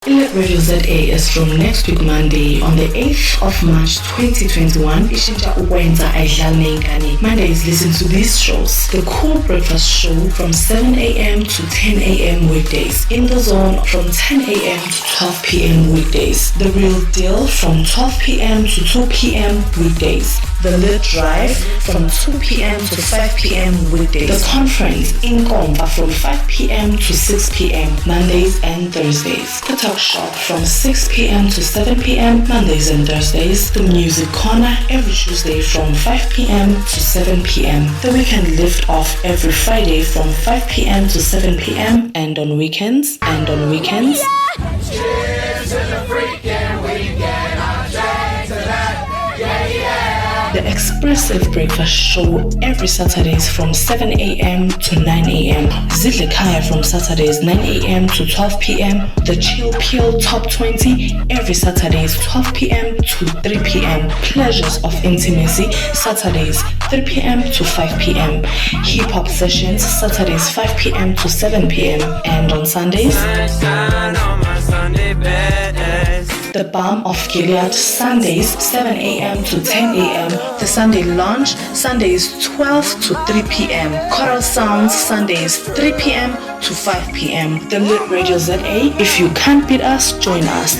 Lit Radio ZA is from next week Monday on the 8th of March 2021. Ishintsha ukwenza ayidlali ney'ngane. Mondays listen to these shows. The Cool Breakfast Show from 7 a.m. to 10 a.m. weekdays. In the Zone from 10 a.m. to 12 p.m. weekdays. The Real Deal from 12 p.m. to 2 p.m. weekdays. The Lit Drive from 2 p.m. to 5 p.m. weekdays. The Conference in Komba from 5 p.m. to 6 p.m. Mondays and Thursdays. The Talk Shop from 6 p.m. to 7 p.m. Mondays and Thursdays. The Music Corner every Tuesday from 5 p.m. to 7 p.m. The Weekend Lift Off every Friday from 5 p.m. to 7 p.m. and on weekends. Cheers to the freaking weekend. I'm trying to that. The Expressive Breakfast Show every Saturdays from 7 a.m. to 9 a.m. Zidle Kaya from Saturdays 9 a.m. to 12 p.m. The Chill Peel Top 20 every Saturdays 12 p.m. to 3 p.m. Pleasures of Intimacy Saturdays 3 p.m. to 5 p.m. Hip Hop Sessions Saturdays 5 p.m. to 7 p.m. And on Sundays, The Balm of Gilead Sundays 7 a.m. to 10 a.m. The Sunday Lounge Sundays 12 to 3 p.m. Coral Sounds Sundays 3 p.m. to 5 p.m. The Lit Radio ZA. If you can't beat us, join us.